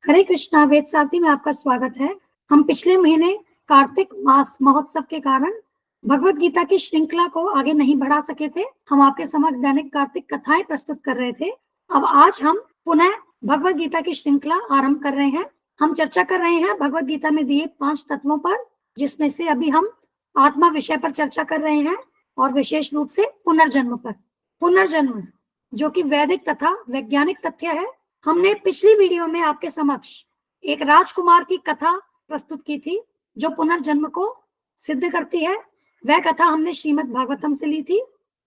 हरे कृष्णा वेद सारथी में आपका स्वागत है। हम पिछले महीने कार्तिक मास महोत्सव के कारण भगवत गीता की श्रृंखला को आगे नहीं बढ़ा सके थे। हम आपके समक्ष दैनिक कार्तिक कथाएं प्रस्तुत कर रहे थे। अब आज हम पुनः भगवत गीता की श्रृंखला आरंभ कर रहे हैं। हम चर्चा कर रहे हैं भगवत गीता में दिए 5 तत्वों पर, जिसमें से अभी हम आत्मा विषय पर चर्चा कर रहे हैं और विशेष रूप से पुनर्जन्म पर। पुनर्जन्म जो कि वैदिक तथा वैज्ञानिक तथ्य है। हमने पिछली वीडियो में आपके समक्ष एक राजकुमार की कथा प्रस्तुत की थी जो पुनर्जन्म को सिद्ध करती है। वह कथा हमने श्रीमद् भागवतम से ली थी।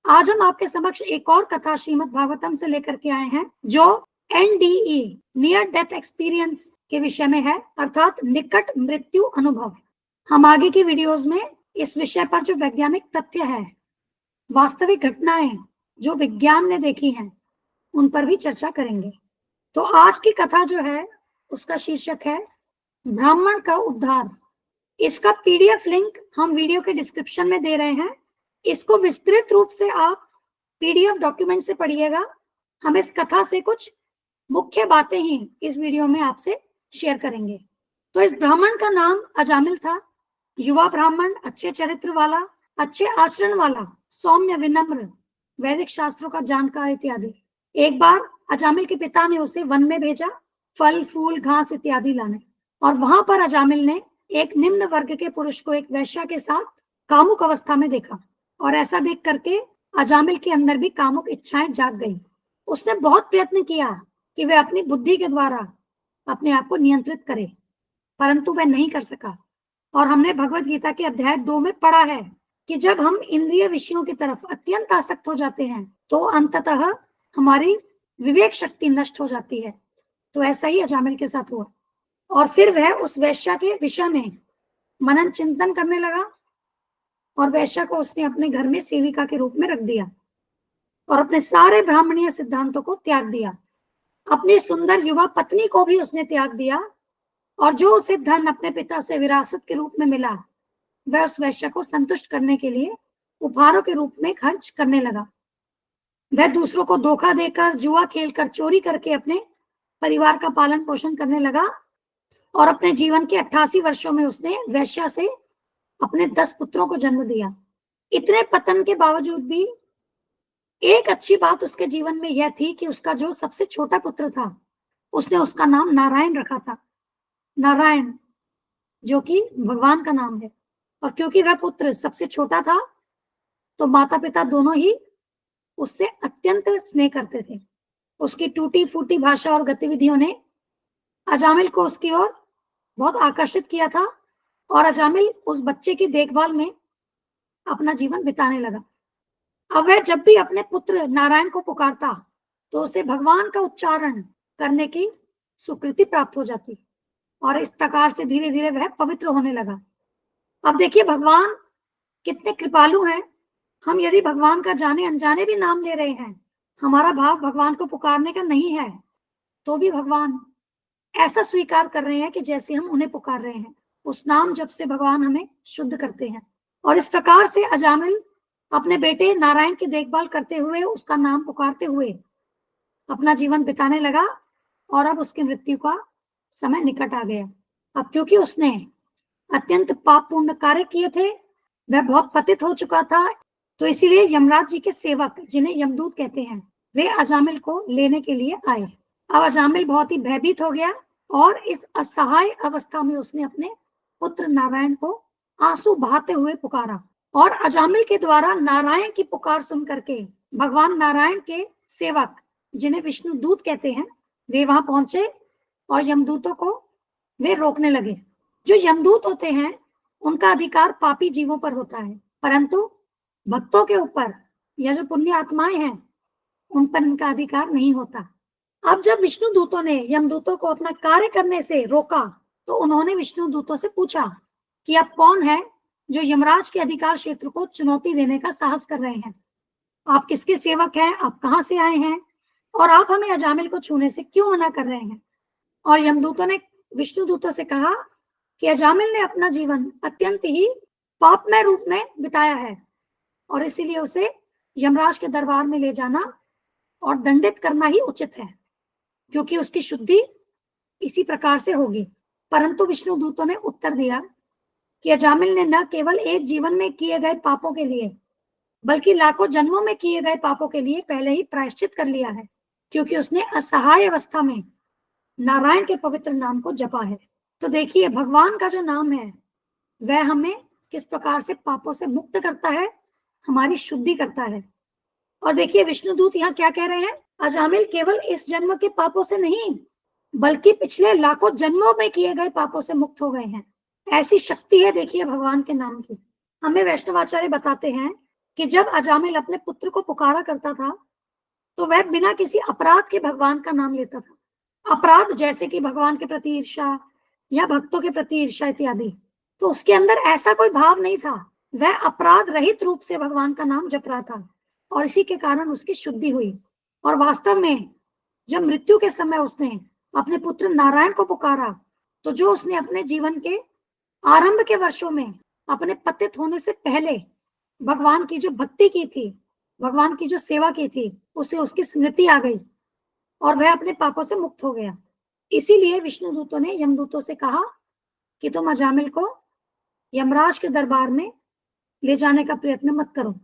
आज हम आपके समक्ष एक और कथा श्रीमद् भागवतम से लेकर के आए हैं जो NDE नियर डेथ एक्सपीरियंस के विषय में है, अर्थात निकट मृत्यु अनुभव। हम आगे की वीडियोस में इस विषय पर जो वैज्ञानिक तथ्य है, वास्तविक घटनाएं जो विज्ञान ने देखी हैं, उन पर भी चर्चा करेंगे। तो आज की कथा जो है उसका शीर्षक है ब्राह्मण का उद्धार। इसका PDF लिंक हम वीडियो के डिस्क्रिप्शन में दे रहे हैं। इसको विस्तृत रूप से आप PDF डॉक्यूमेंट से पढ़िएगा। हम इस कथा से कुछ मुख्य बातें ही इस वीडियो में आपसे शेयर करेंगे। तो इस ब्राह्मण का नाम अजामिल था। युवा ब्राह्मण, अच्छे चरित्र वाला, अच्छे आचरण वाला, सौम्य, विनम्र, वैदिक शास्त्रों का जानकार इत्यादि। एक बार अजामिल के पिता ने उसे वन में भेजा फल फूल घास इत्यादि लाने, और वहां पर अजामिल ने एक निम्न वर्ग के पुरुष को एक वैश्या के साथ कामुक अवस्था में देखा, और ऐसा देख करके अजामिल के अंदर भी कामुक इच्छाएं जाग गई। उसने बहुत प्रयत्न किया कि वह अपनी बुद्धि के द्वारा अपने आप को नियंत्रित करे, परंतु वह नहीं कर सका। और हमने भगवत गीता के अध्याय 2 में पढ़ा है कि जब हम इंद्रिय विषयों की तरफ अत्यंत आसक्त हो जाते हैं तो अंततः हमारी विवेक शक्ति नष्ट हो जाती है। तो ऐसा ही अजामिल के साथ हुआ, और फिर वह उस वैश्या के विषय में मनन चिंतन करने लगा, और वैश्या को उसने अपने घर में सेविका के रूप में रख दिया और अपने सारे ब्राह्मणीय सिद्धांतों को त्याग दिया। अपनी सुंदर युवा पत्नी को भी उसने त्याग दिया, और जो उसे धन अपने पिता से विरासत के रूप में मिला वह उस वैश्या को संतुष्ट करने के लिए उपहारों के रूप में खर्च करने लगा। वह दूसरों को धोखा देकर, जुआ खेलकर, चोरी करके अपने परिवार का पालन पोषण करने लगा, और अपने जीवन के 88 वर्षों में उसने वैश्या से अपने 10 पुत्रों को जन्म दिया। इतने पतन के बावजूद भी एक अच्छी बात उसके जीवन में यह थी कि उसका जो सबसे छोटा पुत्र था उसने उसका नाम नारायण रखा था। नारायण जो कि भगवान का नाम है। और क्योंकि वह पुत्र सबसे छोटा था तो माता पिता दोनों ही उससे अत्यंत स्नेह करते थे। उसकी टूटी फूटी भाषा और गतिविधियों ने अजामिल को उसकी ओर बहुत आकर्षित किया था, और अजामिल उस बच्चे की देखभाल में अपना जीवन बिताने लगा। अब वह जब भी अपने पुत्र नारायण को पुकारता तो उसे भगवान का उच्चारण करने की स्वीकृति प्राप्त हो जाती, और इस प्रकार से धीरे धीरे वह पवित्र होने लगा। अब देखिए भगवान कितने कृपालु हैं। हम यदि भगवान का जाने अनजाने भी नाम ले रहे हैं, हमारा भाव भगवान को पुकारने का नहीं है, तो भी भगवान ऐसा स्वीकार कर रहे हैं कि जैसे हम उन्हें पुकार रहे हैं। उस नाम जप से भगवान हमें शुद्ध करते हैं। और इस प्रकार से अजामिल अपने बेटे नारायण की देखभाल करते हुए, उसका नाम पुकारते हुए अपना जीवन बिताने लगा, और अब उसकी मृत्यु का समय निकट आ गया। अब क्योंकि उसने अत्यंत पापपूर्ण कार्य किए थे, वह बहुत पतित हो चुका था, तो इसीलिए यमराज जी के सेवक, जिन्हें यमदूत कहते हैं, वे अजामिल को लेने के लिए आए। अब अजामिल बहुत ही भयभीत हो गया, और इस असहाय अवस्था में उसने अपने पुत्र नारायण को आंसू बहाते हुए पुकारा। और अजामिल के द्वारा नारायण की पुकार सुन करके भगवान नारायण के सेवक, जिन्हें विष्णु दूत कहते हैं, वे वहां पहुंचे और यमदूतों को वे रोकने लगे। जो यमदूत होते हैं उनका अधिकार पापी जीवों पर होता है, परंतु भक्तों के ऊपर या जो पुण्य आत्माएं हैं उन पर इनका अधिकार नहीं होता। अब जब विष्णु दूतों ने यमदूतों को अपना कार्य करने से रोका तो उन्होंने विष्णु दूतों से पूछा कि आप कौन है जो यमराज के अधिकार क्षेत्र को चुनौती देने का साहस कर रहे हैं? आप किसके सेवक हैं? आप कहाँ से आए हैं? और आप हमें अजामिल को छूने से क्यों मना कर रहे हैं? और यमदूतों ने विष्णु दूतों से कहा कि अजामिल ने अपना जीवन अत्यंत ही पापमय रूप में बिताया है, और इसीलिए उसे यमराज के दरबार में ले जाना और दंडित करना ही उचित है, क्योंकि उसकी शुद्धि इसी प्रकार से होगी। परंतु विष्णु दूतों ने उत्तर दिया कि अजामिल ने न केवल एक जीवन में किए गए पापों के लिए बल्कि लाखों जन्मों में किए गए पापों के लिए पहले ही प्रायश्चित कर लिया है, क्योंकि उसने असहाय अवस्था में नारायण के पवित्र नाम को जपा है। तो देखिए, भगवान का जो नाम है वह हमें किस प्रकार से पापों से मुक्त करता है, हमारी शुद्धि करता है। और देखिए, विष्णुदूत यहाँ क्या कह रहे हैं, अजामिल केवल इस जन्म के पापों से नहीं बल्कि पिछले लाखों जन्मों में किए गए पापों से मुक्त हो गए हैं। ऐसी शक्ति है देखिए भगवान के नाम की। हमें वैष्णवाचार्य बताते हैं कि जब अजामिल अपने पुत्र को पुकारा करता था तो वह बिना किसी अपराध के भगवान का नाम लेता था। अपराध जैसे कि भगवान के प्रति ईर्ष्या या भक्तों के प्रति ईर्ष्या इत्यादि, तो उसके अंदर ऐसा कोई भाव नहीं था। वह अपराध रहित रूप से भगवान का नाम जप रहा था और इसी के कारण उसकी शुद्धि हुई। और वास्तव में जब मृत्यु के समय उसने अपने पुत्र नारायण को पुकारा तो जो उसने अपने जीवन के आरंभ के वर्षों में अपने पतित होने से पहले भगवान की जो भक्ति की थी, भगवान की जो सेवा की थी, उसे उसकी स्मृति आ गई और वह अपने पापों से मुक्त हो गया। इसीलिए विष्णु दूतों ने यमदूतों से कहा कि तुम अजामिल को यमराज के दरबार में ले जाने का प्रयत्न मत करो।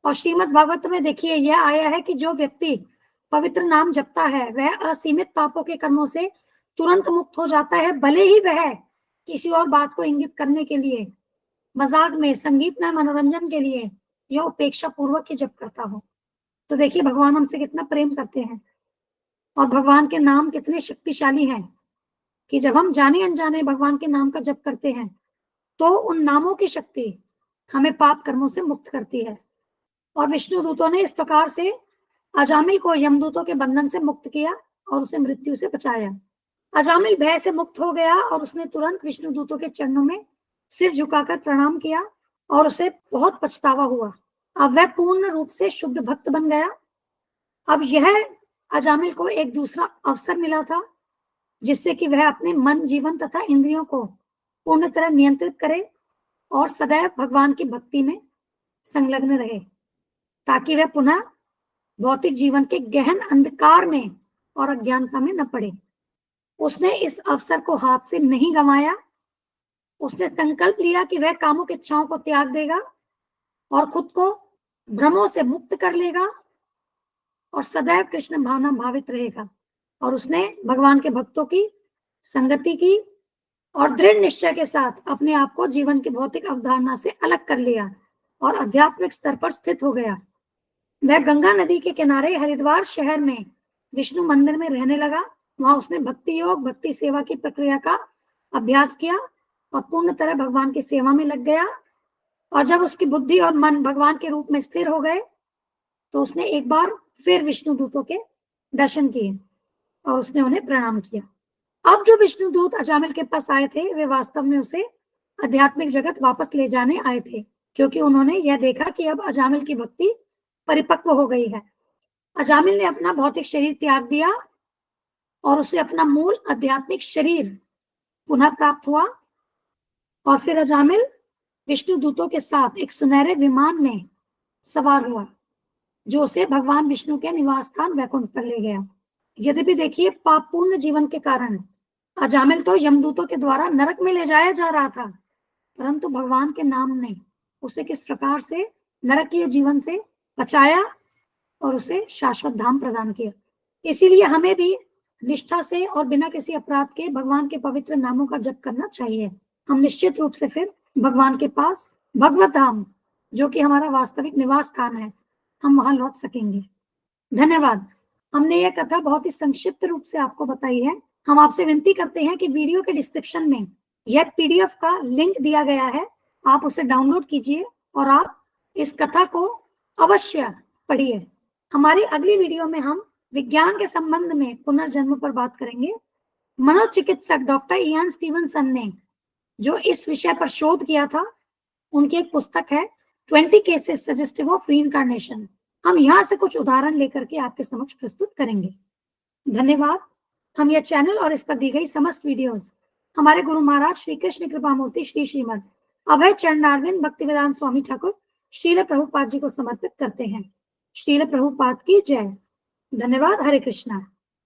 और श्रीमद् भागवत में देखिए यह आया है कि जो व्यक्ति पवित्र नाम जपता है वह असीमित पापों के कर्मों से तुरंत मुक्त हो जाता है, भले ही वह किसी और बात को इंगित करने के लिए, मजाक में, संगीत में, मनोरंजन के लिए यह उपेक्षा पूर्वक ही जप करता हो। तो देखिए भगवान हमसे कितना प्रेम करते हैं और भगवान के नाम कितने शक्तिशाली हैं कि जब हम जाने अनजाने भगवान के नाम का जप करते हैं तो उन नामों की शक्ति हमें पाप कर्मों से मुक्त करती है। और विष्णु दूतों ने इस प्रकार से अजामिल को यमदूतों के बंधन से मुक्त किया और उसे मृत्यु से बचाया। अजामिल भय से मुक्त हो गया और उसने तुरंत विष्णु दूतों के चरणों में सिर झुकाकर प्रणाम किया और उसे बहुत पछतावा हुआ। अब वह पूर्ण रूप से शुद्ध भक्त बन गया। अब यह अजामिल को एक दूसरा अवसर मिला था जिससे कि वह अपने मन, जीवन तथा इंद्रियों को पूर्ण तरह नियंत्रित करे और सदैव भगवान की भक्ति में संलग्न रहे, ताकि वह पुनः भौतिक जीवन के गहन अंधकार में और अज्ञानता में न पड़े। उसने इस अवसर को हाथ से नहीं गंवाया। उसने संकल्प लिया कि वह कामुक इच्छाओं को त्याग देगा और खुद को भ्रमों से मुक्त कर लेगा और सदैव कृष्ण भावना भावित रहेगा। और उसने भगवान के भक्तों की संगति की और दृढ़ निश्चय के साथ अपने आप को जीवन की भौतिक अवधारणा से अलग कर लिया और आध्यात्मिक स्तर पर स्थित हो गया। वह गंगा नदी के किनारे हरिद्वार शहर में विष्णु मंदिर में रहने लगा। वहां उसने भक्ति योग, भक्ति सेवा की प्रक्रिया का अभ्यास किया और पूर्ण तरह भगवान की सेवा में लग गया। और जब उसकी बुद्धि और मन भगवान के रूप में स्थिर हो गए तो उसने एक बार फिर विष्णु दूतों के दर्शन किए और उसने उन्हें प्रणाम किया। अब जो विष्णु दूत अजामिल के पास आए थे वे वास्तव में उसे आध्यात्मिक जगत वापस ले जाने आए थे, क्योंकि उन्होंने यह देखा कि अब अजामिल की भक्ति परिपक्व हो गई है। अजामिल ने अपना भौतिक शरीर त्याग दिया और उसे अपना मूल आध्यात्मिक शरीर पुनः प्राप्त हुआ। और फिर अजामिल विष्णु दूतों के साथ एक सुनहरे विमान में सवार हुआ जो उसे भगवान विष्णु के निवास स्थान वैकुंठ पर ले गया। यद्यपि देखिए पापपूर्ण जीवन के कारण अजामिल तो यमदूतों के द्वारा नरक में ले जाया जा रहा था, परंतु भगवान के नाम ने उसे किस प्रकार से नरकीय जीवन से बचाया और उसे शाश्वत धाम प्रदान किया। इसीलिए हमें भी निष्ठा से और बिना किसी अपराध के भगवान के पवित्र नामों का जप करना चाहिए। हम निश्चित रूप से फिर भगवान के पास, भगवत धाम जो कि हमारा वास्तविक निवास स्थान है, हम वहां लौट सकेंगे। धन्यवाद। हमने यह कथा बहुत ही संक्षिप्त रूप से आपको बताई है। हम आपसे विनती करते हैं कि वीडियो के डिस्क्रिप्शन में यह पीडीएफ का लिंक दिया गया है, आप उसे डाउनलोड कीजिए और आप इस कथा को अवश्य पढ़िए। हमारी अगली वीडियो में हम विज्ञान के संबंध में पुनर्जन्म पर बात करेंगे। मनोचिकित्सक डॉक्टर इयान स्टीवनसन ने जो इस विषय पर शोध किया था, उनकी एक पुस्तक है 20 केसेस सजेस्टिव ऑफ रीइंकार्नेशन। हम यहाँ से कुछ उदाहरण लेकर के आपके समक्ष प्रस्तुत करेंगे। धन्यवाद। हम यह चैनल और इस पर दी गई समस्त वीडियोस हमारे गुरु महाराज श्री कृष्ण कृपामूर्ति श्री श्रीमद अभय चरणारविंद भक्तिवेदांत स्वामी ठाकुर श्रील प्रभुपाद जी को समर्पित करते हैं। श्रील प्रभुपाद की जय। धन्यवाद। हरे कृष्णा।